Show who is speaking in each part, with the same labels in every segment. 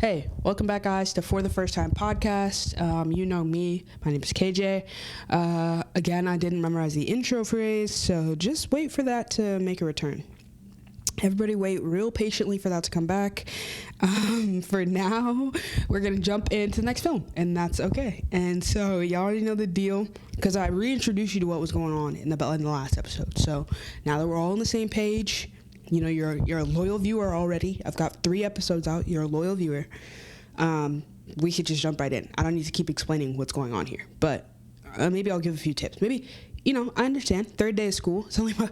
Speaker 1: Hey, welcome back, guys, to For the First Time podcast. You know me. My name is KJ. Again, I didn't memorize the intro phrase, so just wait for that to make a return. Everybody wait real patiently for that to come back. For now, we're going to jump into the next film, and that's okay. And so y'all already know the deal, because I reintroduced you to what was going on in the last episode. So now that we're all on the same page, you know, you're a loyal viewer already. I've got 3 episodes out. You're a loyal viewer. We could just jump right in. I don't need to keep explaining what's going on here. But maybe I'll give a few tips. Maybe, I understand. 3rd day of school. It's only my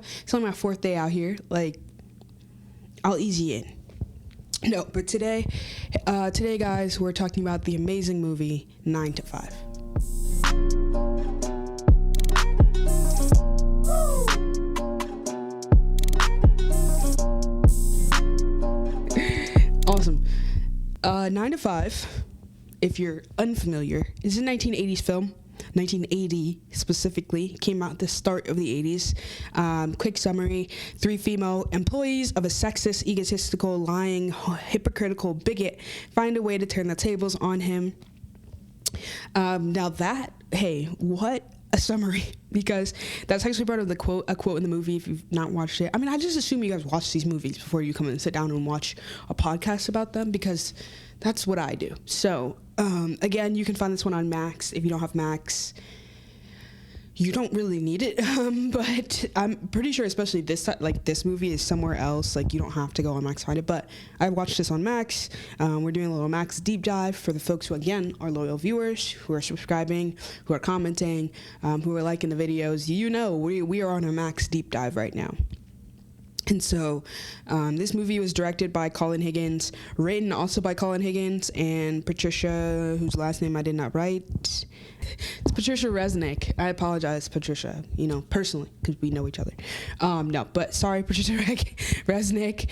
Speaker 1: 4th day out here. Like, I'll ease you in. No, but today, guys, we're talking about the amazing movie 9 to 5. Awesome. 9 to 5, if you're unfamiliar, is a 1980s film. 1980 specifically, came out at the start of the 80s. Quick summary: 3 female employees of a sexist, egotistical, lying, hypocritical bigot find a way to turn the tables on him. What a summary, because that's actually part of a quote in the movie if you've not watched it. I mean, I just assume you guys watch these movies before you come and sit down and watch a podcast about them, because that's what I do. So, again, you can find this one on Max. If you don't have Max, you don't really need it, but I'm pretty sure, especially this movie is somewhere else. Like, you don't have to go on Max to find it, but I watched this on Max. We're doing a little Max deep dive for the folks who, again, are loyal viewers, who are subscribing, who are commenting, who are liking the videos. We are on a Max deep dive right now. And so, this movie was directed by Collin Higgins, written also by Collin Higgins, and Patricia, whose last name I did not write. It's Patricia Resnick. I apologize, Patricia, personally, because we know each other. Sorry, Patricia Resnick.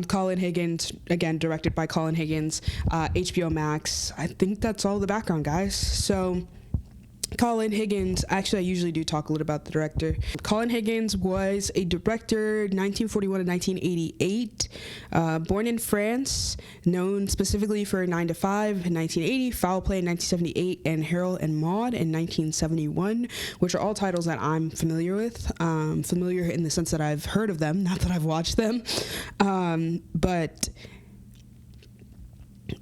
Speaker 1: Collin Higgins, again, directed by Collin Higgins, HBO Max. I think that's all the background, guys. So, Collin Higgins, actually I usually do talk a little about the director. Collin Higgins was a director 1941 to 1988, born in France, known specifically for 9 to 5 in 1980, Foul Play in 1978, and Harold and Maude in 1971, which are all titles that I'm familiar with. Familiar in the sense that I've heard of them, not that I've watched them. But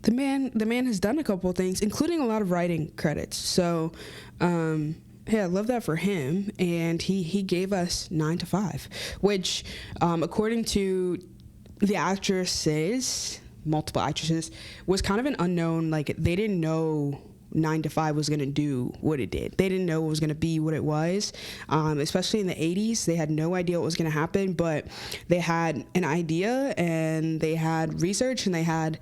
Speaker 1: the man has done a couple of things, including a lot of writing credits. So, I love that for him. And he gave us 9 to 5, which, according to the actresses, multiple actresses, was kind of an unknown. Like, they didn't know 9 to 5 was going to do what it did. They didn't know it was going to be what it was, especially in the 80s. They had no idea what was going to happen, but they had an idea, and they had research, and they had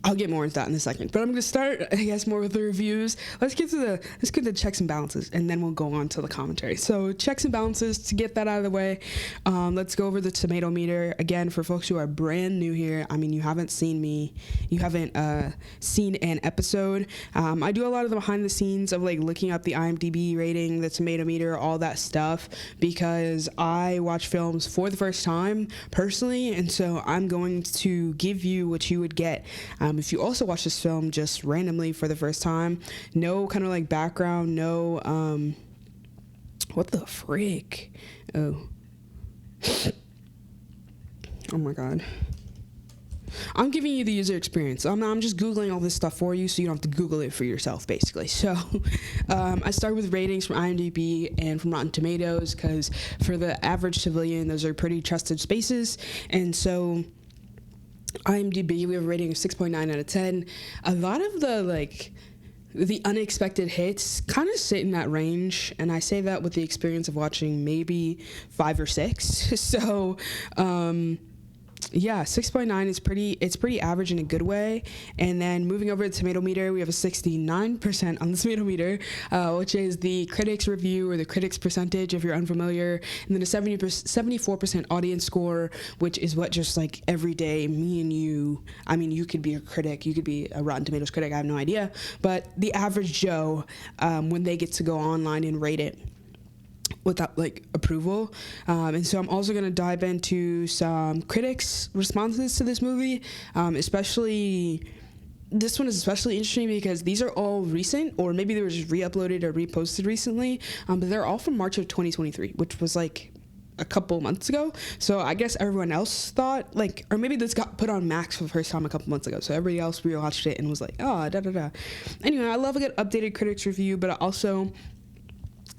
Speaker 1: I'll get more into that in a second, but I'm going to start, I guess, more with the reviews. Let's get to the checks and balances, and then we'll go on to the commentary. So, checks and balances, to get that out of the way, let's go over the tomato meter. Again, for folks who are brand new here, I mean, you haven't seen an episode. I do a lot of the behind the scenes of, like, looking up the IMDb rating, the tomato meter, all that stuff, because I watch films for the first time, personally, and so I'm going to give you what you would get if you also watch this film just randomly for the first time. No kind of like background, no, what the frick? Oh my God. I'm giving you the user experience. I'm just Googling all this stuff for you, so you don't have to Google it for yourself, basically. So, I start with ratings from IMDb and from Rotten Tomatoes, because for the average civilian, those are pretty trusted spaces. And so, IMDb, we have a rating of 6.9 out of 10. A lot of the unexpected hits kind of sit in that range, and I say that with the experience of watching maybe 5 or 6. So, 6.9 is pretty average in a good way. And then moving over to the tomato meter, we have a 69% on the tomato meter, which is the critics review, or the critics percentage if you're unfamiliar, and then a 74% audience score, which is what just like every day me and you, I mean, you could be a critic, you could be a Rotten Tomatoes critic, I have no idea, but the average Joe, when they get to go online and rate it, without like approval. And so I'm also going to dive into some critics' responses to this movie, especially this one is especially interesting because these are all recent, or maybe they were just re-uploaded or reposted recently, but they're all from March of 2023, which was like a couple months ago. So I guess everyone else thought like, or maybe this got put on Max for the first time a couple months ago, so everybody else rewatched it and was like, oh, da da da. Anyway, I love a good updated critics review, but I also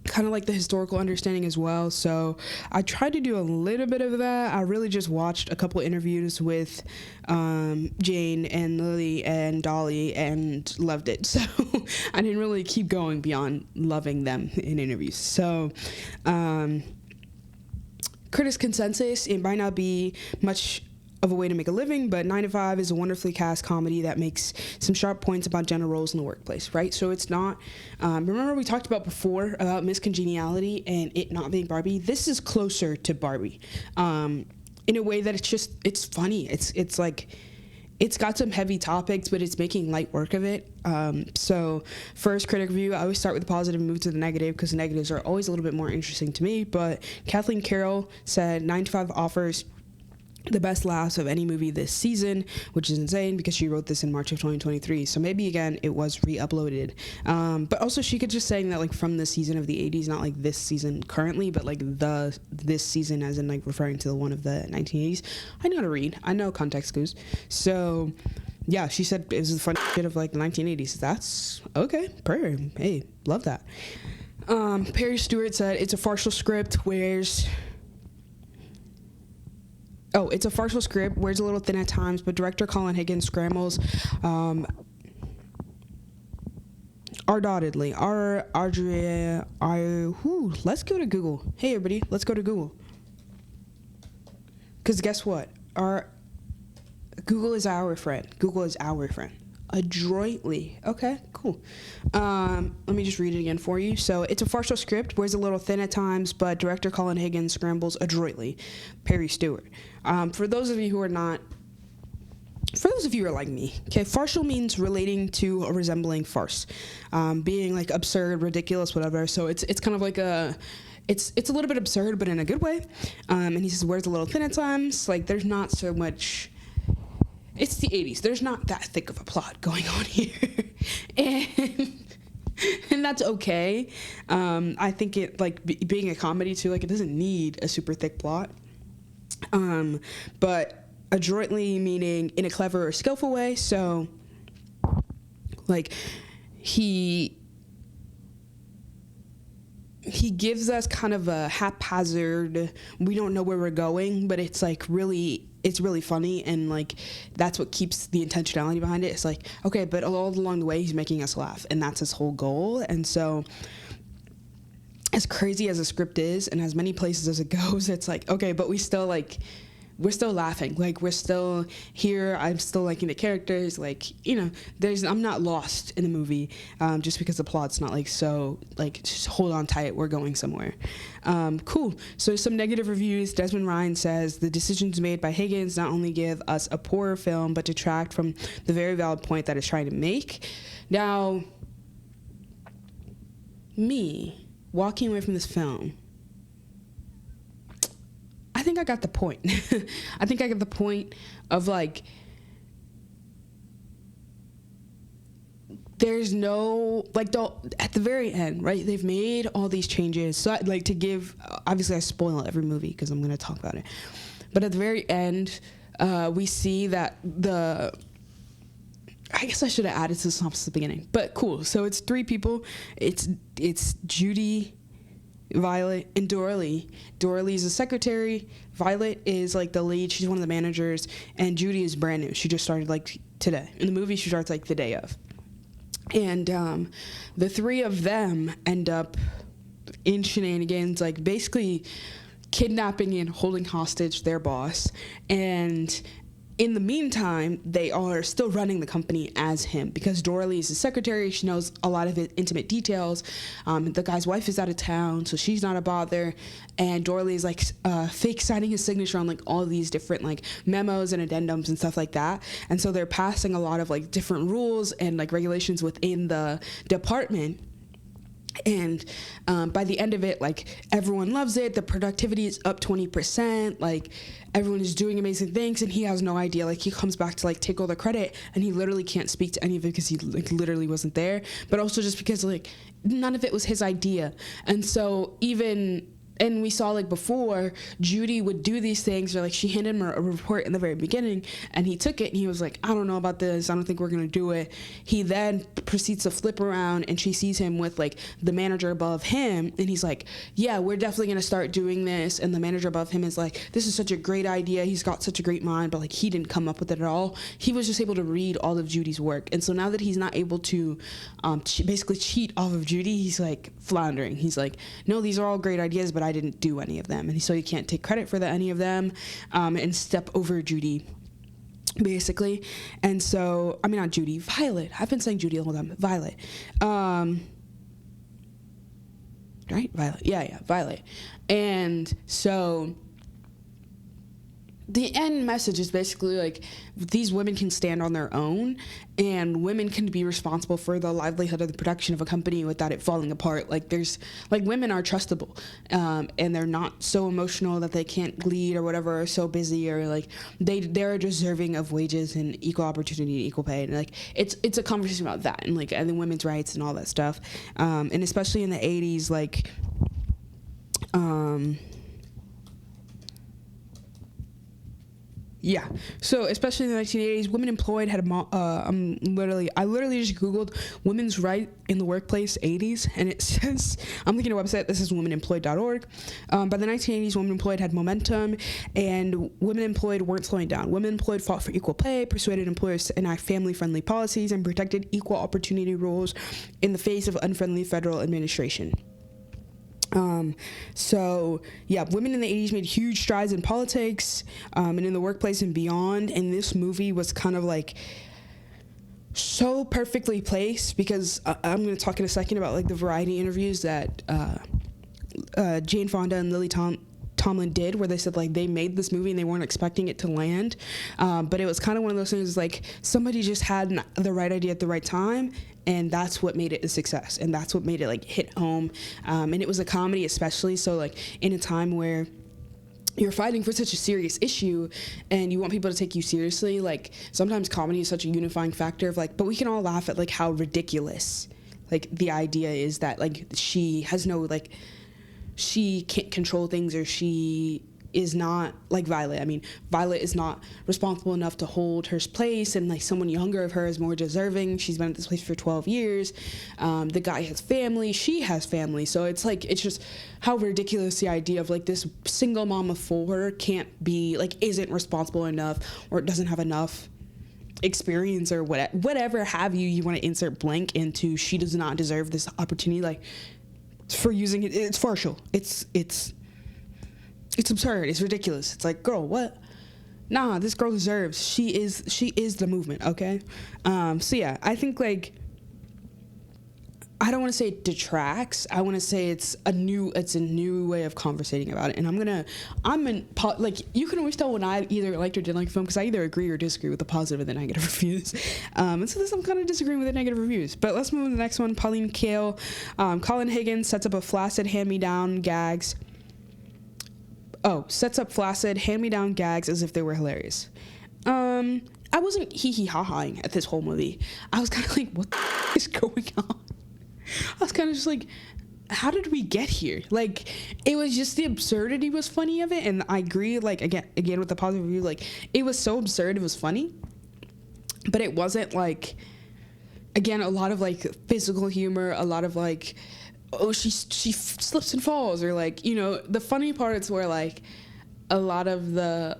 Speaker 1: kind of like the historical understanding as well, so I tried to do a little bit of that. I really just watched a couple interviews with Jane and Lily and Dolly and loved it, so I didn't really keep going beyond loving them in interviews. So critics' consensus, it might not be much of a way to make a living, but 9 to 5 is a wonderfully cast comedy that makes some sharp points about gender roles in the workplace, right? So it's not, remember we talked about before about miscongeniality and it not being Barbie? This is closer to Barbie, in a way that it's funny. It's like, it's got some heavy topics, but it's making light work of it. So first critic review, I always start with the positive and move to the negative because the negatives are always a little bit more interesting to me. But Kathleen Carroll said 9 to 5 offers the best laughs of any movie this season, which is insane because she wrote this in March of 2023. So maybe again it was re-uploaded, but also she could just saying that like from the season of the 80s, not like this season currently, but like this season as in like referring to the one of the 1980s. I know how to read, I know context clues. So yeah, she said it was the fun shit of like the 1980s. That's okay, per hey, love that. Perry Stewart said it's a farcical script, it's a farcical script, wears a little thin at times, but director Collin Higgins scrambles undoubtedly. Let's go to Google. Hey everybody, let's go to Google. Because guess what? Google is our friend. Adroitly. Okay, cool. Let me just read it again for you. So it's a farcical script, wears a little thin at times, but director Collin Higgins scrambles adroitly. Perry Stewart. For those of you who are like me, okay, farcical means relating to or resembling farce, being like absurd, ridiculous, whatever. So it's kind of like it's a little bit absurd, but in a good way. And he says wears a little thin at times. Like there's not so much. It's the 80s. There's not that thick of a plot going on here. and that's okay. I think it, like, being a comedy, too, like, it doesn't need a super thick plot. But adroitly meaning in a clever or skillful way. So, like, he gives us kind of a haphazard, we don't know where we're going, but it's, like, it's really funny, and like that's what keeps the intentionality behind it. It's like, okay, but all along the way he's making us laugh, and that's his whole goal. And so as crazy as the script is and as many places as it goes, it's like, okay, but we're still laughing, like we're still here, I'm still liking the characters, like, you know, I'm not lost in the movie just because the plot's not like so, like, just hold on tight, we're going somewhere. Cool. So some negative reviews. Desmond Ryan says the decisions made by Higgins not only give us a poorer film but detract from the very valid point that it's trying to make. Now, me walking away from this film, I think I got the point. I think I got the point of, like, there's no, like, at the very end, right, they've made all these changes. So, like, to give, obviously I spoil every movie because I'm going to talk about it. But at the very end, we see that I guess I should have added to the synopsis at the beginning. But cool. So it's 3 people. It's Judy, Violet, and Dorley. Dorley's the secretary. Violet is like the lead. She's one of the managers. And Judy is brand new. She just started like today. In the movie, she starts like the day of. And the 3 of them end up in shenanigans, like basically kidnapping and holding hostage their boss. And in the meantime, they are still running the company as him because Dorley is his secretary. She knows a lot of intimate details. The guy's wife is out of town, so she's not a bother. And Dorley is like fake signing his signature on like all these different like memos and addendums and stuff like that. And so they're passing a lot of like different rules and like regulations within the department. And by the end of it, like, everyone loves it. The productivity is up 20%. Like, everyone is doing amazing things, and he has no idea. Like, he comes back to, like, take all the credit, and he literally can't speak to any of it because he, like, literally wasn't there. But also just because, like, none of it was his idea. And so and we saw, like, before, Judy would do these things, or, like, she handed him a report in the very beginning, and he took it, and he was like, I don't know about this, I don't think we're gonna do it. He then proceeds to flip around, and she sees him with, like, the manager above him, and he's like, yeah, we're definitely gonna start doing this. And the manager above him is like, this is such a great idea, he's got such a great mind, but, like, he didn't come up with it at all. He was just able to read all of Judy's work. And so now that he's not able to basically cheat off of Judy, he's, like, floundering. He's like, no, these are all great ideas, but I didn't do any of them. And so he can't take credit for any of them, and step over Judy, basically. And so, I mean, not Judy, Violet. I've been saying Judy the whole time. Violet. Right? Violet. Yeah, Violet. And so the end message is basically, like, these women can stand on their own, and women can be responsible for the livelihood of the production of a company without it falling apart. Like, women are trustable, and they're not so emotional that they can't lead or whatever, or so busy, or, like, they're deserving of wages and equal opportunity and equal pay. And, like, it's a conversation about that, and, like, and the women's rights and all that stuff. And especially in the 80s, like, yeah. So especially in the 1980s, women employed had I literally just Googled women's right in the workplace 80s, and it says, I'm looking at a website, this is womenemployed.org. By the 1980s, women employed had momentum, and women employed weren't slowing down. Women employed fought for equal pay, persuaded employers to enact family-friendly policies, and protected equal opportunity rules in the face of unfriendly federal administration. So yeah, women in the 80s made huge strides in politics, and in the workplace and beyond. And this movie was kind of, like, so perfectly placed, because I'm going to talk in a second about, like, the variety interviews that Jane Fonda and Lily Tomlin did, where they said, like, they made this movie and they weren't expecting it to land, but it was kind of one of those things, like, somebody just had the right idea at the right time, and that's what made it a success, and that's what made it, like, hit home. And it was a comedy, especially, so, like, in a time where you're fighting for such a serious issue and you want people to take you seriously, like, sometimes comedy is such a unifying factor of, like, but we can all laugh at, like, how ridiculous, like, the idea is that, like, she has no, like, she can't control things, or she is not like Violet. I mean, Violet is not responsible enough to hold her place, and, like, someone younger of her is more deserving. She's been at this place for 12 years. The guy has family, she has family. So it's, like, it's just how ridiculous the idea of, like, this single mom of four can't be, like, isn't responsible enough, or doesn't have enough experience, or whatever have you want to insert blank into. She does not deserve this opportunity, like, for using it. It's farcical. It's absurd. It's ridiculous. It's like, girl, what? Nah, this girl deserves. She is the movement, okay? So yeah, I think, like, I don't want to say it detracts. I want to say it's a new way of conversating about it. And like, you can always tell when I either liked or didn't like the film, because I either agree or disagree with the positive and the negative reviews. And so I'm kind of disagreeing with the negative reviews. But let's move to the next one. Pauline Kael. Collin Higgins sets up hand-me-down gags as if they were hilarious. I wasn't hee-hee-ha-haing at this whole movie. I was kind of like, what the is going on? I was kind of just like, how did we get here? Like, it was just the absurdity was funny of it, and I agree, like, again with the positive review, like, it was so absurd it was funny, but it wasn't, like, again, a lot of, like, physical humor, a lot of, like, oh, she slips and falls, or, like, you know, the funny parts were, like, a lot of the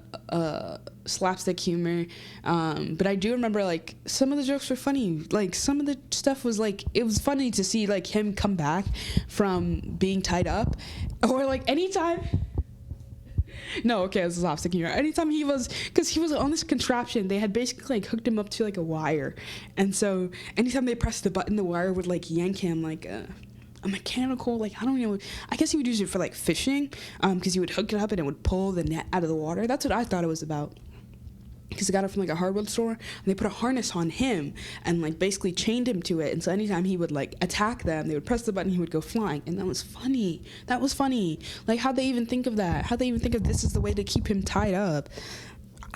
Speaker 1: slapstick humor, but I do remember, like, some of the jokes were funny. Like, some of the stuff was, like, it was funny to see, like, him come back from being tied up, or, like, anytime. No, okay, this is slapstick humor. Anytime because he was on this contraption, they had basically, like, hooked him up to, like, a wire, and so anytime they pressed the button, the wire would, like, yank him, like, a mechanical, like, I don't know, I guess he would use it for, like, fishing, because he would hook it up and it would pull the net out of the water. That's what I thought it was about. because they got it from like a hardware store, and they put a harness on him and like basically chained him to it. And so anytime he would like attack them, they would press the button, he would go flying. And that was funny. Like, how'd they even think of that? How'd they even think of this as the way to keep him tied up?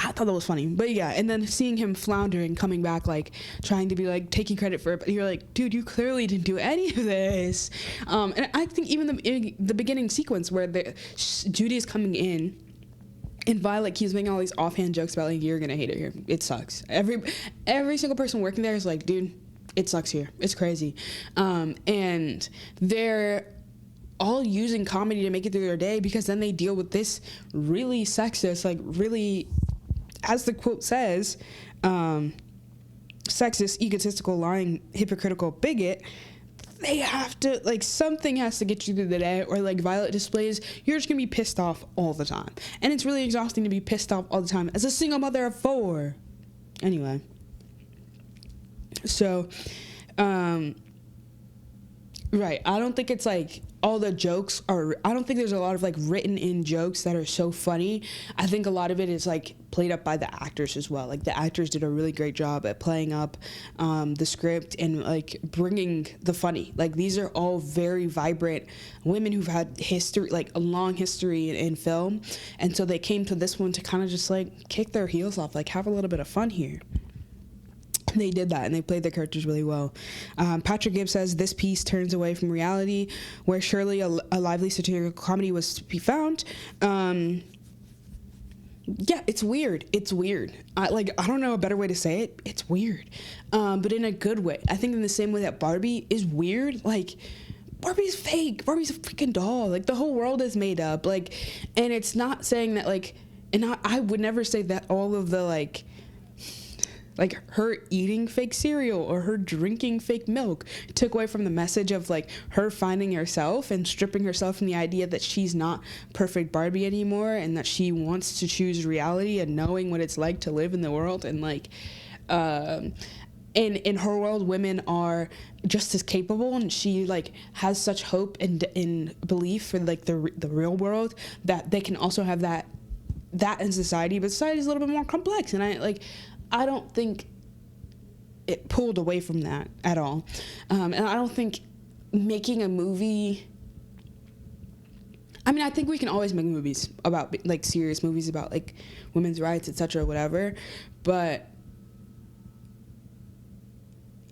Speaker 1: I thought that was funny. But yeah, and then seeing him floundering, coming back, like trying to be like taking credit for it, but you're like, dude, you clearly didn't do any of this. And I think even the beginning sequence where Judy is coming in, and Violet keeps making all these offhand jokes about like, you're gonna hate it here. It sucks. Every single person working there is like, dude, it sucks here. It's crazy. And they're all using comedy to make it through their day, because then they deal with this really sexist, like really, as the quote says, sexist, egotistical, lying, hypocritical bigot. They have to, like, something has to get you through the day, or like Violet displays, you're just gonna be pissed off all the time. And it's really exhausting to be pissed off all the time as a single mother of 4. Anyway. So, right, I don't think it's like all the jokes are, I don't think there's a lot of like written in jokes that are so funny. I think a lot of it is like played up by the actors as well. Like the actors did a really great job at playing up the script and like bringing the funny. Like these are all very vibrant women who've had history, like a long history in film. And so they came to this one to kind of just like kick their heels off, like have a little bit of fun here. They did that, and they played their characters really well. Patrick Gibbs says this piece turns away from reality, where surely a lively satirical comedy was to be found. Yeah, it's weird. I don't know a better way to say it. It's weird, but in a good way. I think in the same way that Barbie is weird. Like, Barbie's fake. Barbie's a freaking doll. Like, the whole world is made up. Like, and it's not saying that, like, and I would never say that all of the, like her eating fake cereal or her drinking fake milk took away from the message of like her finding herself and stripping herself from the idea that she's not perfect Barbie anymore, and that she wants to choose reality and knowing what it's like to live in the world. And like in her world, women are just as capable, and she like has such hope and in belief for like the real world that they can also have that in society. But society is a little bit more complex, and I don't think it pulled away from that at all. And I don't think making a movie... I mean, I think we can always make movies about, like, serious movies about, like, women's rights, etc., whatever. But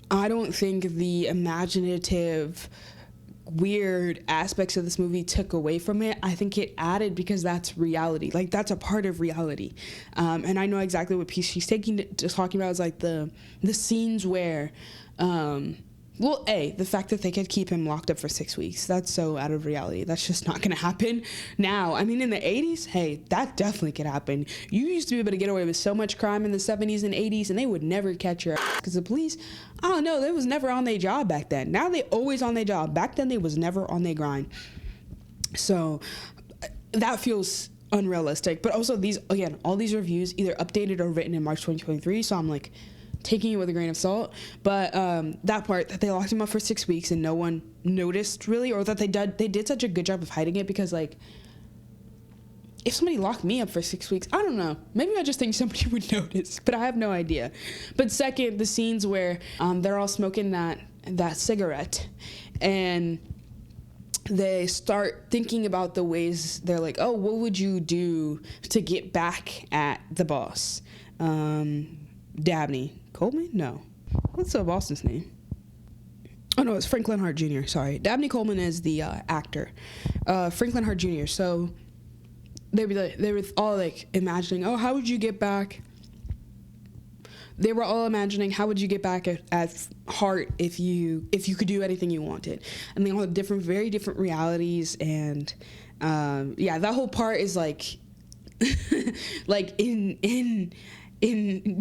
Speaker 1: I don't think the imaginative, weird aspects of this movie took away from it. I think it added, because that's reality. Like, that's a part of reality. And I know exactly what piece she's talking about is like the scenes where the fact that they could keep him locked up for 6 weeks, that's so out of reality. That's just not gonna happen now. I mean, in the 80s, hey, that definitely could happen. You used to be able to get away with so much crime in the 70s and 80s, and they would never catch your ass, because the police, I don't know, they was never on their job back then. Now they always on their job. Back then they was never on their grind. So that feels unrealistic. But also all these reviews either updated or written in March 2023, so I'm like taking it with a grain of salt. But that part, that they locked him up for 6 weeks and no one noticed really, or that they did such a good job of hiding it, because like, if somebody locked me up for 6 weeks, I don't know, maybe I just think somebody would notice, but I have no idea. But second, the scenes where they're all smoking that cigarette, and they start thinking about the ways, they're like, oh, what would you do to get back at the boss? Dabney Coleman? No. What's the boss's name? Oh, no, it's Franklin Hart Jr. Sorry. Dabney Coleman is the actor. Franklin Hart Jr. So they were all like imagining, oh, how would you get back? They were all imagining, how would you get back at Hart if you could do anything you wanted? And they all have very different realities. And that whole part is like, like in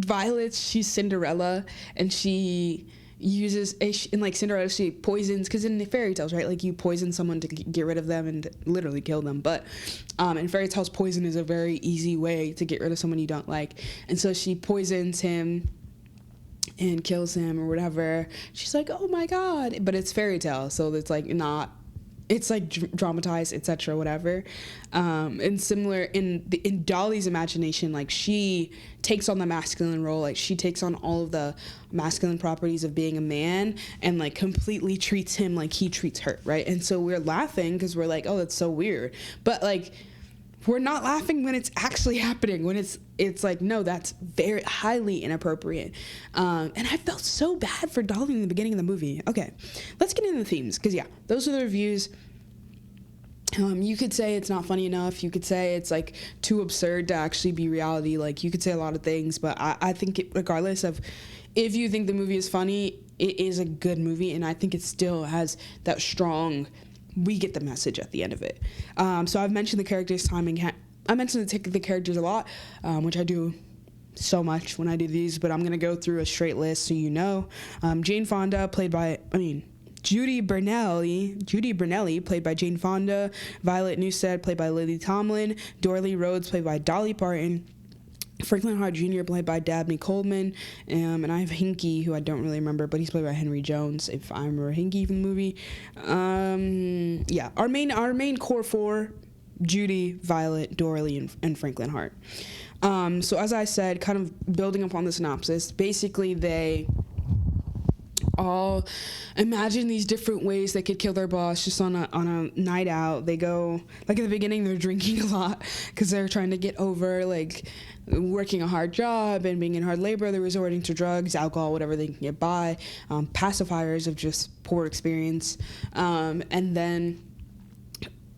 Speaker 1: Violet's, she's Cinderella, and she uses, in like Cinderella, she poisons, because in the fairy tales, right, like you poison someone to get rid of them and literally kill them. But in fairy tales, poison is a very easy way to get rid of someone you don't like. And so she poisons him and kills him or whatever. She's like, oh my god, but it's fairy tale, so it's like not it's like dramatized, etc., whatever. And similar in Dolly's imagination, like she takes on the masculine role, like she takes on all of the masculine properties of being a man and like completely treats him like he treats her, right? And so we're laughing because we're like, oh, that's so weird, but like we're not laughing when it's actually happening, when it's like, no, that's very highly inappropriate. And I felt so bad for Dolly in the beginning of the movie. Okay, let's get into the themes, because yeah, those are the reviews. You could say it's not funny enough. You could say it's like too absurd to actually be reality. Like you could say a lot of things, but I think regardless of if you think the movie is funny, it is a good movie, and I think it still has that strong, we get the message at the end of it. So I've mentioned the characters' timing. I mentioned the characters a lot, which I do so much when I do these, but I'm going to go through a straight list so you know. Jane Fonda, Judy Brunelli, played by Jane Fonda. Violet Newstead, played by Lily Tomlin. Dorley Rhodes, played by Dolly Parton. Franklin Hart Jr., played by Dabney Coleman, and I have Hinky, who I don't really remember, but he's played by Henry Jones, if I remember Hinky from the movie. Yeah, our main core four: Judy, Violet, Dorley, and Franklin Hart. So as I said, kind of building upon the synopsis, basically they all imagine these different ways they could kill their boss just on a night out. They go, like in the beginning, they're drinking a lot because they're trying to get over like working a hard job and being in hard labor. They're resorting to drugs, alcohol, whatever they can get by, pacifiers of just poor experience. And then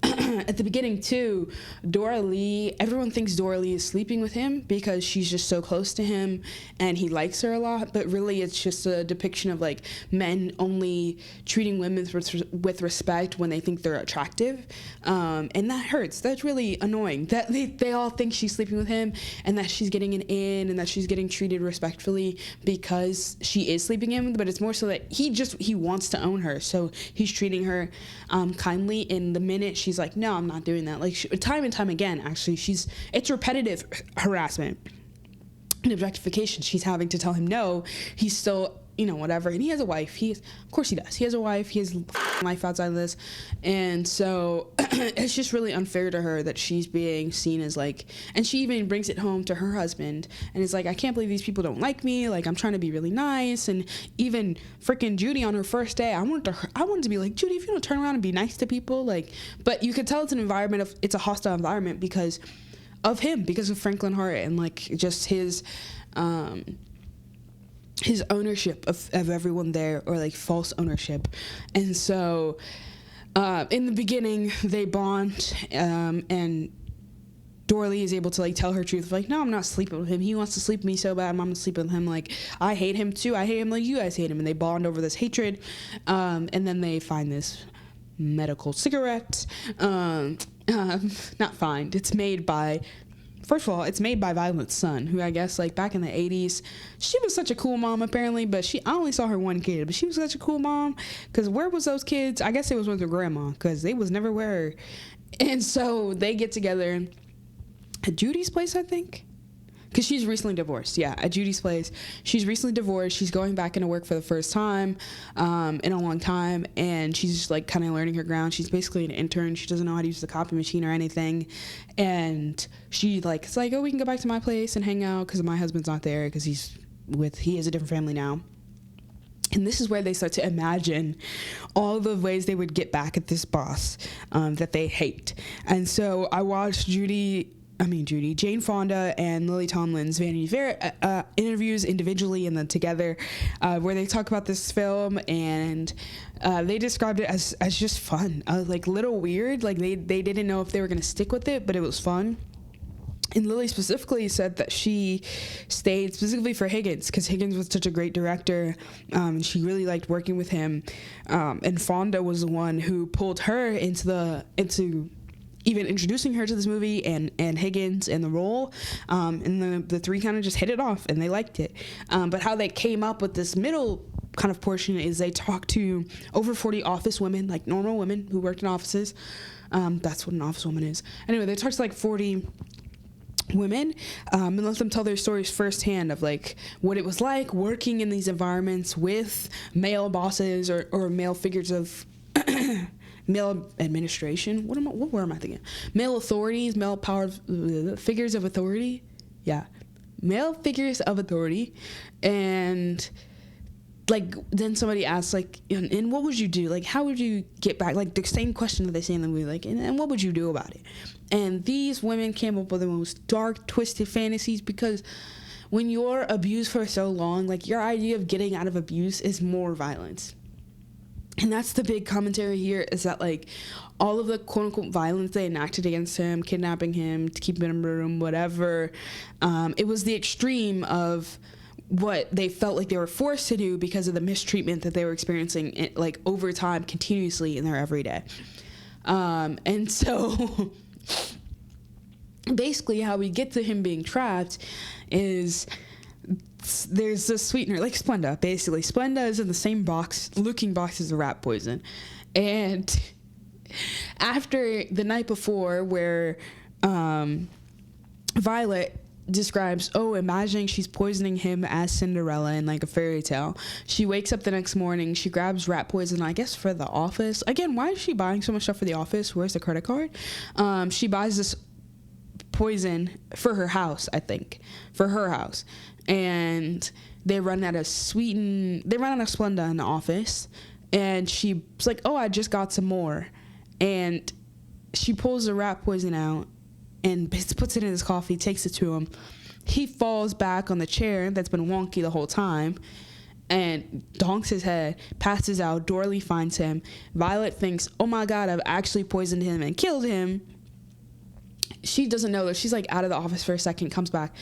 Speaker 1: at the beginning too, everyone thinks Dora Lee is sleeping with him because she's just so close to him and he likes her a lot, but really it's just a depiction of like men only treating women with respect when they think they're attractive, and that hurts. That's really annoying that they all think she's sleeping with him and that she's getting an in and that she's getting treated respectfully because she is sleeping with him, but it's more so that he wants to own her, so he's treating her kindly, and the minute she's like, no, I'm not doing that, like time and time again, actually, it's repetitive harassment and objectification. She's having to tell him no, he's still, whatever, and he has a wife. Of course he does. He has a wife. He has life outside of this, and so it's just really unfair to her that she's being seen as like, and she even brings it home to her husband, and is like, I can't believe these people don't like me. Like I'm trying to be really nice, and even freaking Judy on her first day, I wanted to be like, Judy, if you don't turn around and be nice to people, like, but you could tell it's a hostile environment because of him, because of Franklin Hart, and like just his ownership of everyone there, or like false ownership. And so in the beginning they bond, and Dorley is able to like tell her truth, like, no, I'm not sleeping with him, he wants to sleep with me so bad, I'm gonna sleep with him, like I hate him too, I hate him like you guys hate him, and they bond over this hatred, and then they find this medical cigarette, not find, it's made by, first of all, it's made by Violet's son, who I guess, like, back in the 80s, she was such a cool mom, apparently, but I only saw her one kid, but she was such a cool mom, because where was those kids? I guess it was with her grandma, because they was never with her. And so they get together at Judy's place, I think, because she's recently divorced. Yeah, at Judy's place. She's recently divorced. She's going back into work for the first time in a long time, and she's just like kind of learning her ground. She's basically an intern. She doesn't know how to use the copy machine or anything, and she like, it's like, oh, we can go back to my place and hang out because my husband's not there because he has a different family now. And this is where they start to imagine all the ways they would get back at this boss that they hate. And so I watched Jane Fonda and Lily Tomlin's Vanity Fair interviews individually and then together, where they talk about this film, and they described it as just fun, like little weird, like they didn't know if they were going to stick with it, but it was fun. And Lily specifically said that she stayed specifically for Higgins because Higgins was such a great director, and she really liked working with him, and Fonda was the one who pulled her into even introducing her to this movie and Higgins and the role, and the three kind of just hit it off and they liked it. But how they came up with this middle kind of portion is they talked to over 40 office women, like normal women who worked in offices. That's what an office woman is. Anyway, they talked to like 40 women, and let them tell their stories firsthand of like what it was like working in these environments with male bosses or male figures of male administration. What word am I thinking? Male authorities, male power figures of authority. Yeah, male figures of authority. And like, then somebody asks, like, and what would you do? Like, how would you get back? Like, the same question that they say in the movie, like, and what would you do about it? And these women came up with the most dark, twisted fantasies, because when you're abused for so long, like, your idea of getting out of abuse is more violence. And that's the big commentary here, is that, like, all of the quote-unquote violence they enacted against him, kidnapping him, to keep him in a room, whatever, it was the extreme of what they felt like they were forced to do because of the mistreatment that they were experiencing, like, over time, continuously in their everyday. And so basically how we get to him being trapped is there's this sweetener, like Splenda, basically. Splenda is in the same looking box as the rat poison. And after the night before, where Violet describes, imagining she's poisoning him as Cinderella in, like, a fairy tale. She wakes up the next morning, she grabs rat poison, I guess, for the office. Again, why is she buying so much stuff for the office? Where's the credit card? She buys this poison for her house, I think. For her house. And they run out of Splenda in the office. And she's like, I just got some more. And she pulls the rat poison out and puts it in his coffee, takes it to him. He falls back on the chair that's been wonky the whole time and donks his head, passes out. Dorley finds him. Violet thinks, oh my God, I've actually poisoned him and killed him. She doesn't know that. She's, like, out of the office for a second, comes back,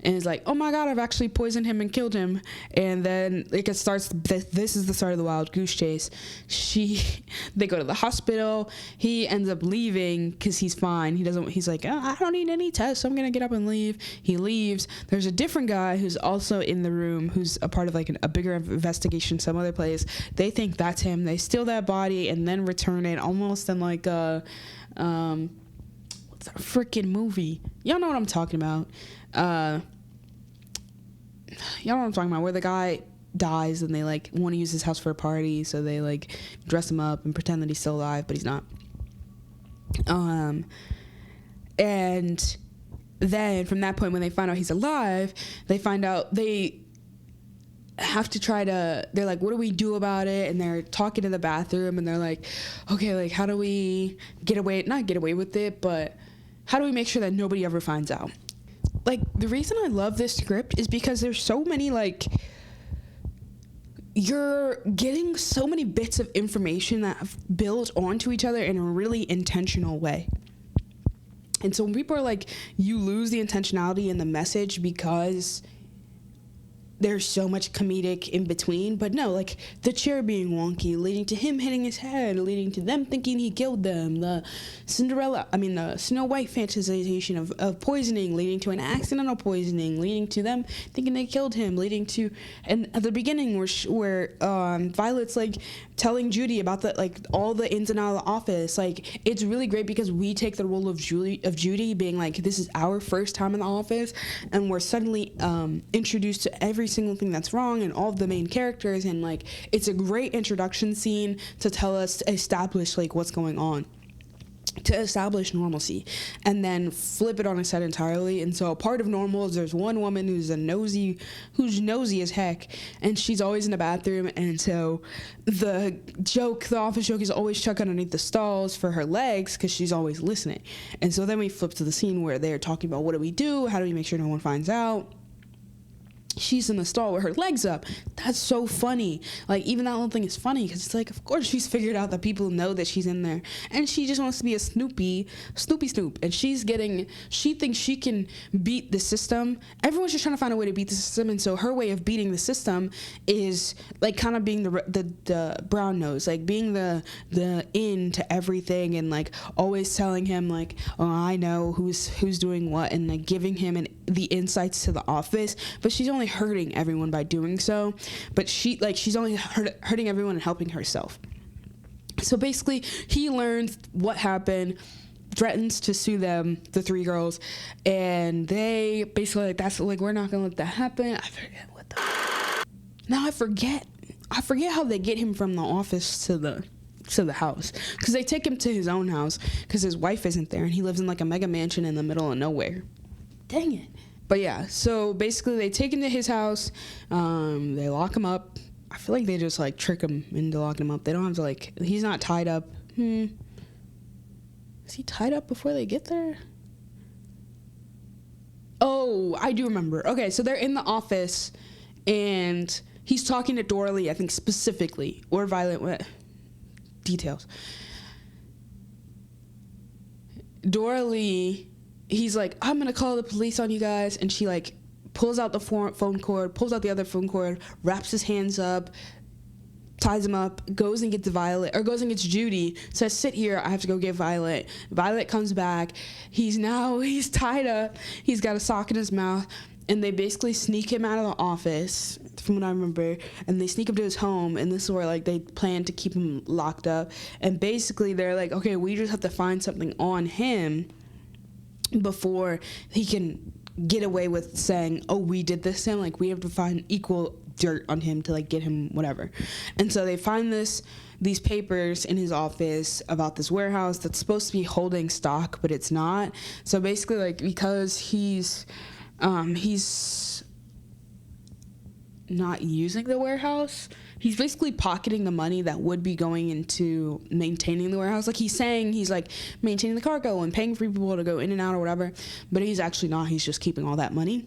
Speaker 1: and is like, oh my God, I've actually poisoned him and killed him. And then it starts, this is the start of the wild goose chase. They go to the hospital. He ends up leaving because he's fine. He's like, I don't need any tests, I'm gonna get up and leave. He leaves. There's a different guy who's also in the room, who's a part of, like, a bigger investigation some other place. They think that's him. They steal that body and then return it, almost in, like, a freaking movie. Y'all know what I'm talking about. Where the guy dies and they, like, want to use his house for a party, so they, like, dress him up and pretend that he's still alive, but he's not. And then from that point, when they find out he's alive, they find out they have to they're like, what do we do about it? And they're talking in the bathroom, and they're like, okay, like, how do we not get away with it, but how do we make sure that nobody ever finds out? Like, the reason I love this script is because there's so many, like, you're getting so many bits of information that have built onto each other in a really intentional way. And so when people are like, you lose the intentionality in the message because there's so much comedic in between, but no, like, the chair being wonky, leading to him hitting his head, leading to them thinking he killed them, the Snow White fantasization of poisoning, leading to an accidental poisoning, leading to them thinking they killed him, leading to, and at the beginning where Violet's, like, telling Judy about the, like, all the ins and outs of the office. Like, it's really great because we take the role of Judy being like, this is our first time in the office, and we're suddenly introduced to every single thing that's wrong and all of the main characters, and, like, it's a great introduction scene to establish, like, what's going on, to establish normalcy, and then flip it on its head entirely. And so a part of normal is there's one woman who's nosy as heck, and she's always in the bathroom, and so the office joke is always chuck underneath the stalls for her legs because she's always listening. And so then we flip to the scene where they're talking about, what do we do, how do we make sure no one finds out? She's in the stall with her legs up. That's so funny. Like, even that little thing is funny because it's like, of course she's figured out that people know that she's in there, and she just wants to be a Snoopy Snoop, and she thinks she can beat the system. Everyone's just trying to find a way to beat the system, and so her way of beating the system is, like, kind of being the brown nose, like, being the in to everything, and, like, always telling him, like, oh, I know who's doing what, and, like, giving him the insights to the office. But she's only hurting everyone by doing so, but she's only hurting everyone and helping herself. So basically, he learns what happened, threatens to sue them, the three girls, and they basically, like, that's, like, we're not gonna let that happen. I forget how they get him from the office to the to the house, because they take him to his own house because his wife isn't there, and he lives in like a mega mansion in the middle of nowhere. Dang it. But yeah, so basically they take him to his house, they lock him up. I feel like they just like trick him into locking him up. They don't have to like, he's not tied up. Is he tied up before they get there? Oh, I do remember. Okay, so they're in the office and he's talking to Dolly, I think specifically, or Violet. Details. Dolly, he's like, I'm gonna call the police on you guys, and she like pulls out the phone cord, pulls out the other phone cord, wraps his hands up, ties him up, goes and gets Judy, says, sit here, I have to go get Violet. Violet comes back, he's tied up, he's got a sock in his mouth, and they basically sneak him out of the office, from what I remember, and they sneak him to his home, and this is where like they plan to keep him locked up, and basically they're like, okay, we just have to find something on him before he can get away with saying, oh, we did this to him. Like, we have to find equal dirt on him to like get him whatever. And so they find these papers in his office about this warehouse that's supposed to be holding stock, but it's not. So basically, like, because he's not using the warehouse, he's basically pocketing the money that would be going into maintaining the warehouse. Like, he's saying he's like maintaining the cargo and paying for people to go in and out or whatever, but he's actually not. He's just keeping all that money.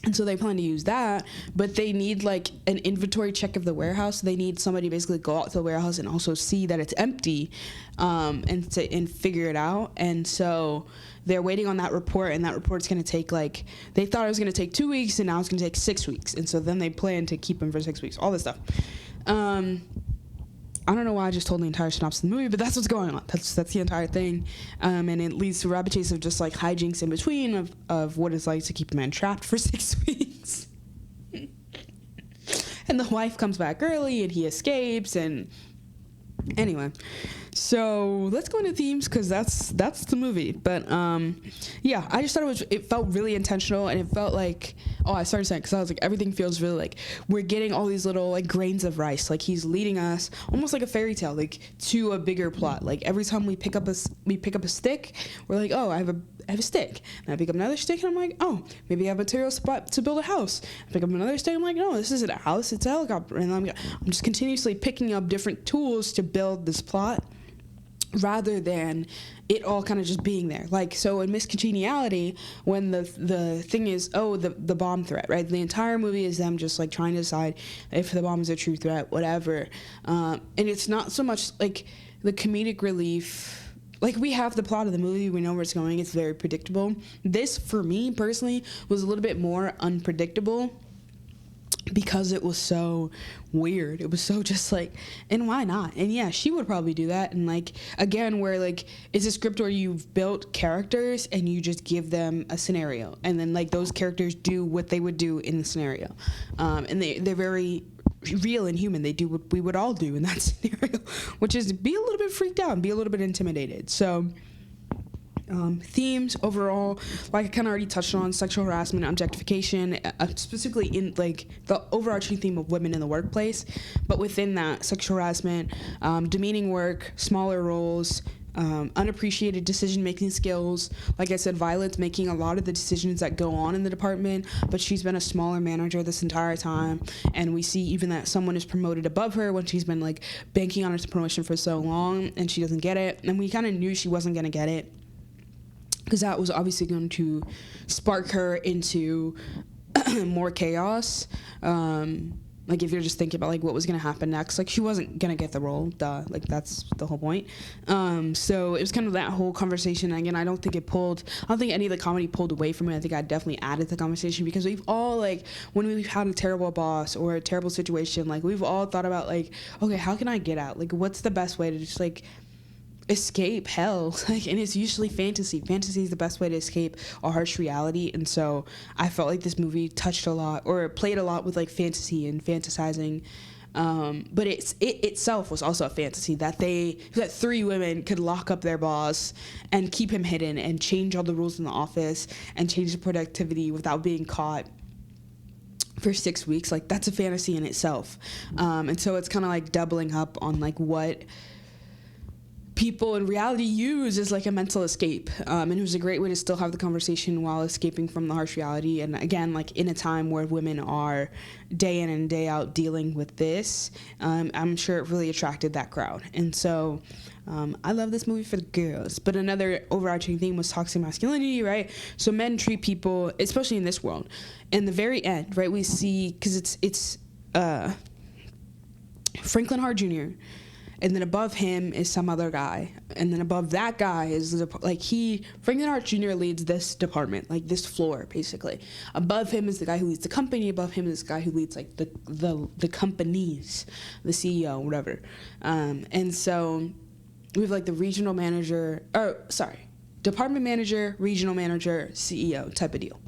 Speaker 1: And so they plan to use that, but they need like an inventory check of the warehouse. They need somebody to basically go out to the warehouse and also see that it's empty, and figure it out. And so they're waiting on that report, and that report's going to take like, they thought it was going to take 2 weeks, and now it's going to take 6 weeks. And so then they plan to keep him for 6 weeks, all this stuff. I don't know why I just told the entire synopsis of the movie, but that's what's going on. That's the entire thing. And it leads to a rabbit chase of just like hijinks in between of what it's like to keep a man trapped for 6 weeks. And the wife comes back early and he escapes, and anyway, so let's go into themes, because that's the movie. But yeah, I just thought it felt really intentional, and it felt like, I started saying, because I was like, everything feels really like we're getting all these little like grains of rice, like he's leading us almost like a fairy tale, like to a bigger plot. Like every time we pick up a stick, we're like, oh, I have a stick, and I pick up another stick, and I'm like, oh, maybe I have materials to build a house. I pick up another stick, I'm like, no, this isn't a house, it's a helicopter. And I'm just continuously picking up different tools to build this plot, rather than it all kind of just being there. Like, so in Miscongeniality, when the thing is, the bomb threat, right? The entire movie is them just like trying to decide if the bomb is a true threat, whatever. And it's not so much like the comedic relief. Like, we have the plot of the movie, we know where it's going, it's very predictable. This, for me personally, was a little bit more unpredictable, because it was so weird. It was so just like, and why not? And yeah, she would probably do that. And like, again, where like, it's a script where you've built characters and you just give them a scenario, and then like those characters do what they would do in the scenario, and they're very real and human. They do what we would all do in that scenario, which is be a little bit freaked out and be a little bit intimidated. So themes overall, like I kind of already touched on, sexual harassment, objectification, specifically in like the overarching theme of women in the workplace, but within that, sexual harassment, demeaning work, smaller roles, unappreciated decision-making skills. Like I said, Violet's making a lot of the decisions that go on in the department, but she's been a smaller manager this entire time, and we see even that someone is promoted above her when she's been like banking on her promotion for so long, and she doesn't get it, and we kind of knew she wasn't going to get it, because that was obviously going to spark her into more chaos. Like, if you're just thinking about like what was going to happen next, like she wasn't going to get the role, duh, like that's the whole point. So it was kind of that whole conversation. Again, I don't think any of the comedy pulled away from it. I think I definitely added to the conversation, because we've all, like, when we've had a terrible boss or a terrible situation, like we've all thought about like, okay, how can I get out? Like, what's the best way to just like escape hell? Like, and it's usually fantasy is the best way to escape a harsh reality. And so I felt like this movie touched a lot, or played a lot with like fantasy and fantasizing, but it itself was also a fantasy that three women could lock up their boss and keep him hidden and change all the rules in the office and change the productivity without being caught for 6 weeks. Like, that's a fantasy in itself. And so it's kind of like doubling up on like what people in reality use as like a mental escape, and it was a great way to still have the conversation while escaping from the harsh reality. And again, like in a time where women are day in and day out dealing with this, I'm sure it really attracted that crowd. And so I love this movie for the girls. But another overarching theme was toxic masculinity, right? So men treat people, especially in this world, in the very end, right, we see, because it's Franklin Hart Jr., and then above him is some other guy, and then above that guy is Franklin Hart Jr. leads this department, like this floor basically. Above him is the guy who leads the company. Above him is the guy who leads like the companies, the CEO, whatever. And so we have like the regional manager, department manager, regional manager, CEO type of deal.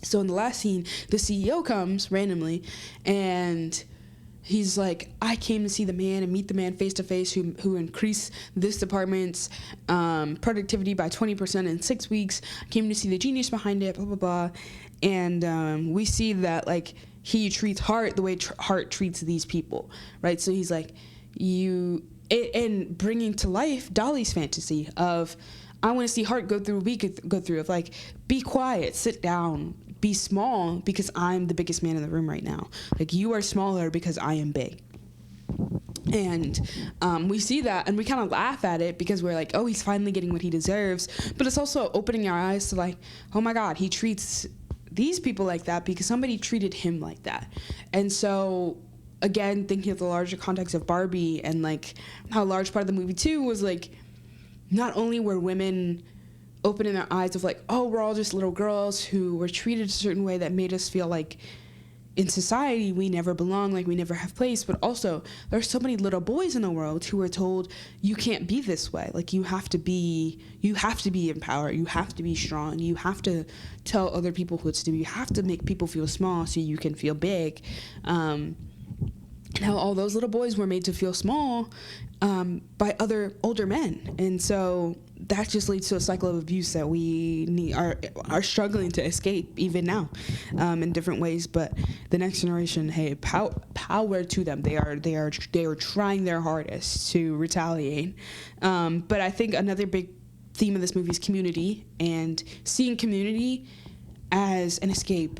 Speaker 1: So in the last scene, the CEO comes randomly, and he's like, I came to see the man and meet the man face to face who increased this department's productivity by 20% in 6 weeks. I came to see the genius behind it, blah, blah, blah. And we see that, like, he treats Hart the way Hart treats these people, right? So he's like, and bringing to life Dolly's fantasy of, I want to see Hart go through what we could go through, of like, be quiet, sit down, be small because I'm the biggest man in the room right now. Like, you are smaller because I am big. And we see that, and we kind of laugh at it because we're like, oh, he's finally getting what he deserves. But it's also opening our eyes to like, oh my God, he treats these people like that because somebody treated him like that. And so, again, thinking of the larger context of Barbie, and like how a large part of the movie too was like, not only were women opening their eyes of like, oh, we're all just little girls who were treated a certain way that made us feel like in society we never belong, like we never have place, but also there's so many little boys in the world who are told you can't be this way, like you have to be empowered, you have to be strong, you have to tell other people who it's to be, you have to make people feel small so you can feel big. Now all those little boys were made to feel small by other older men, and so that just leads to a cycle of abuse that we are struggling to escape even now, in different ways. But the next generation, hey, power to them. They are trying their hardest to retaliate. But I think another big theme of this movie is community, and seeing community as an escape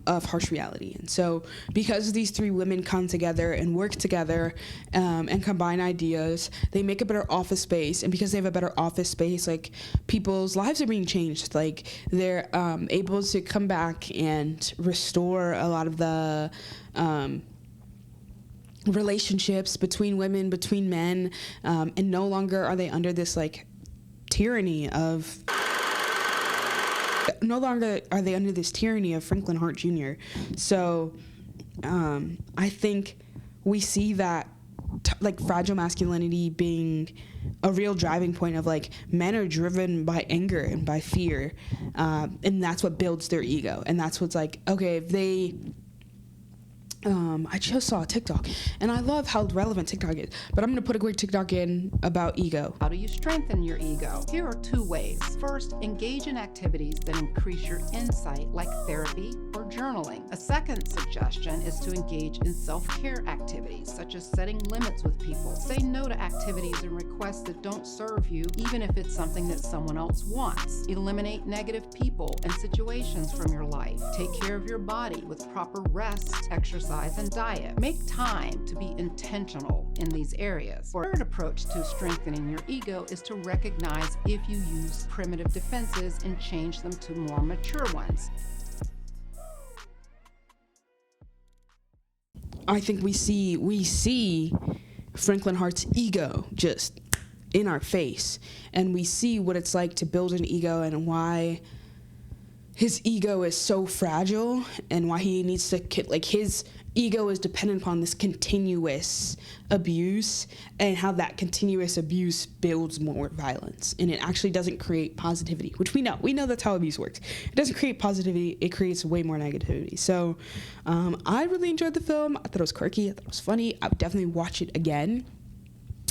Speaker 1: of harsh reality. And so because these three women come together and work together and combine ideas, they make a better office space. And because they have a better office space, like, people's lives are being changed. Like, they're able to come back and restore a lot of the relationships between women, between men, and no longer are they under this like tyranny of Franklin Hart Jr. So I think we see that like fragile masculinity being a real driving point of like, men are driven by anger and by fear, and that's what builds their ego. And that's what's like, okay, if they I just saw a TikTok, and I love how relevant TikTok is, but I'm going to put a quick TikTok in about ego.
Speaker 2: How do you strengthen your ego? Here are 2 ways. First, engage in activities that increase your insight, like therapy or journaling. A second suggestion is to engage in self-care activities, such as setting limits with people. Say no to activities and requests that don't serve you, even if it's something that someone else wants. Eliminate negative people and situations from your life. Take care of your body with proper rest, exercise, and diet. Make time to be intentional in these areas. The third approach to strengthening your ego is to recognize if you use primitive defenses and change them to more mature ones.
Speaker 1: I think we see Franklin Hart's ego just in our face, and we see what it's like to build an ego and why his ego is so fragile, and why he needs to, like, his ego is dependent upon this continuous abuse, and how that continuous abuse builds more violence, and it actually doesn't create positivity, which we know that's how abuse works. It doesn't create positivity, it creates way more negativity. So I really enjoyed the film. I thought it was quirky, I thought it was funny. I would definitely watch it again.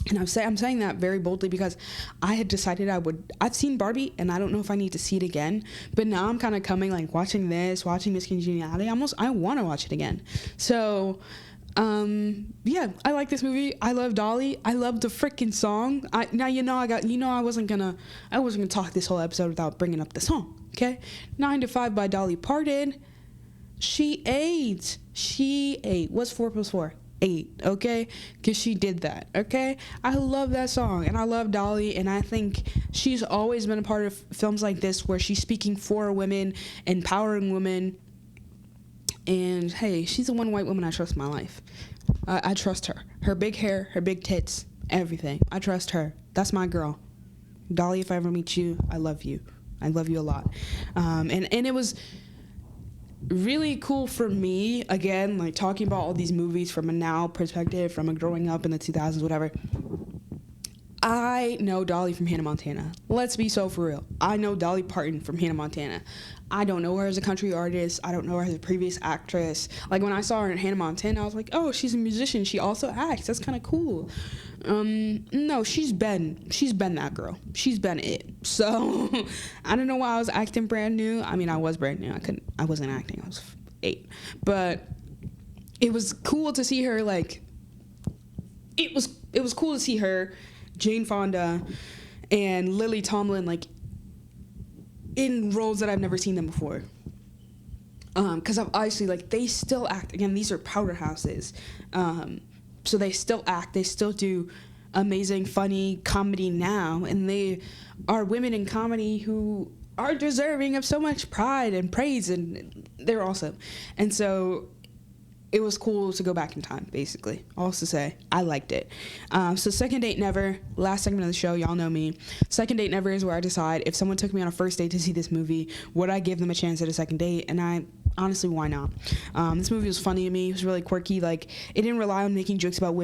Speaker 1: And I'm saying that very boldly because I had decided I've seen Barbie, and I don't know if I need to see it again. But now I'm kind of coming, like, watching this Congeniality, I want to watch it again. So Yeah, I like this movie. I love Dolly. I love the freaking song. I wasn't gonna talk this whole episode without bringing up the song. Okay, 9 to 5 by Dolly Parton. She ate. What's 4 plus 4? 8. Okay, because she did that. Okay, I love that song, and I love Dolly, and I think she's always been a part of films like this where she's speaking for women, empowering women. And hey, she's the one white woman I trust in my life. I trust her. Her big hair, her big tits, everything. I trust her. That's my girl. Dolly, if I ever meet you, I love you. I love you a lot. And it was really cool for me, again, like talking about all these movies from a now perspective, from a growing up in the 2000s, whatever. I know Dolly from Hannah Montana. Let's be so for real. I know Dolly Parton from Hannah Montana. I don't know her as a country artist. I don't know her as a previous actress. Like, when I saw her in Hannah Montana, I was like, oh, she's a musician. She also acts. That's kind of cool. No, she's been that girl. She's been it. So, I don't know why I was acting brand new. I mean, I was brand new. I wasn't acting. I was 8. But it was cool to see her, like, it was cool to see her, Jane Fonda, and Lily Tomlin, like, in roles that I've never seen them before. Because obviously, like, they still act. Again, these are powerhouses. So they still act. They still do amazing, funny comedy now. And they are women in comedy who are deserving of so much pride and praise. And they're awesome. And so it was cool to go back in time, basically. All to say, I liked it. So Second Date Never, last segment of the show, y'all know me. Second Date Never is where I decide if someone took me on a first date to see this movie, would I give them a chance at a second date? And I honestly, why not? This movie was funny to me. It was really quirky. Like, it didn't rely on making jokes about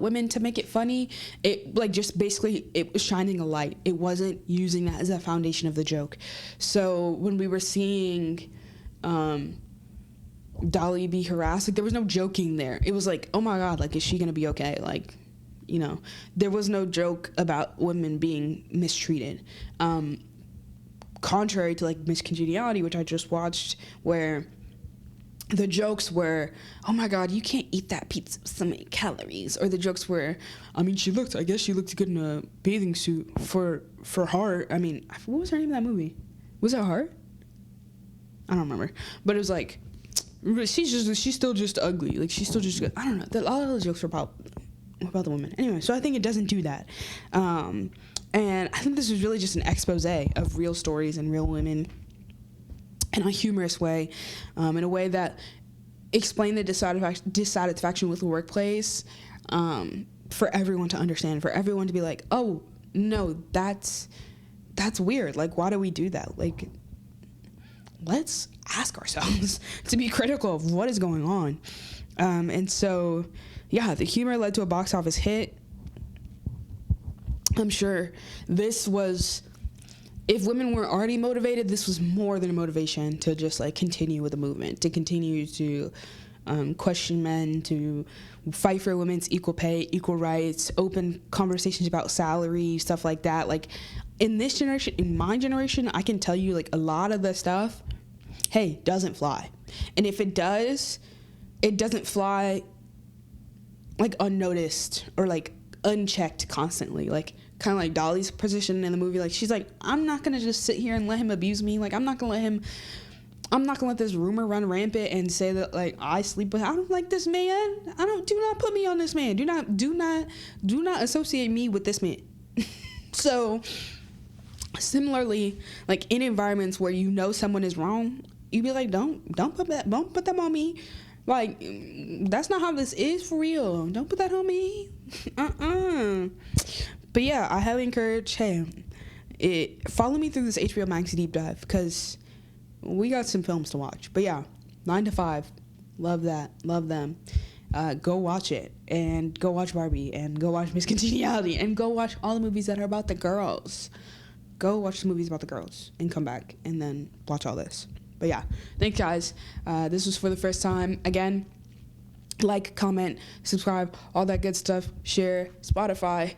Speaker 1: women to make it funny. It, like, just basically, it was shining a light. It wasn't using that as a foundation of the joke. So when we were seeing Dolly be harassed, like, there was no joking there. It was like, oh my god, like, is she gonna be okay? Like, you know, there was no joke about women being mistreated, contrary to, like, Miss Congeniality, which I just watched, where the jokes were, oh my god, you can't eat that pizza with so many calories. Or the jokes were, I mean, I guess she looked good in a bathing suit for Heart. I mean, what was her name in that movie? Was it Heart? I don't remember. But it was like, she's still just ugly. Like, she's still just good. I don't know. A lot of the jokes were about the women. Anyway, so I think it doesn't do that. And I think this is really just an expose of real stories and real women in a humorous way, in a way that explain the dissatisfaction with the workplace, for everyone to understand, for everyone to be like, oh, no, that's weird. Like, why do we do that? Like, let's ask ourselves to be critical of what is going on. And so, yeah, the humor led to a box office hit. I'm sure this was, if women weren't already motivated, this was more than a motivation to just, like, continue with the movement, to continue to question men, to fight for women's equal pay, equal rights, open conversations about salary, stuff like that. Like, in this generation, in my generation, I can tell you, like, a lot of the stuff, hey, doesn't fly. And if it does, it doesn't fly, like, unnoticed or, like, unchecked constantly. Like, kind of like Dolly's position in the movie. Like, she's like, I'm not gonna just sit here and let him abuse me. Like, I'm not gonna let this rumor run rampant and say that, like, I sleep with, I don't like this man. Do not put me on this man. Do not associate me with this man. So similarly, like, in environments where you know someone is wrong, you be like, don't put them on me. Like, that's not how this is for real. Don't put that on me. But yeah, I highly encourage, follow me through this HBO Max deep dive, because we got some films to watch. But yeah, 9 to 5, love that, love them. Go watch it, and go watch Barbie, and go watch Miss Congeniality, and go watch all the movies that are about the girls. Go watch the movies about the girls, and come back, and then watch all this. But yeah, thanks, guys. This was for the first time. Again, like, comment, subscribe, all that good stuff. Share, Spotify.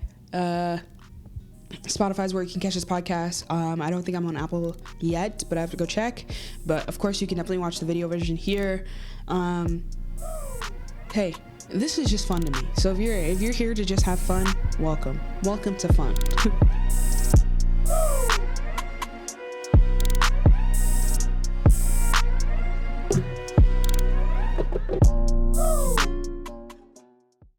Speaker 1: Spotify's where you can catch this podcast. I don't think I'm on Apple yet, but I have to go check. But of course, you can definitely watch the video version here. Hey, this is just fun to me. So if you're here to just have fun, welcome to fun.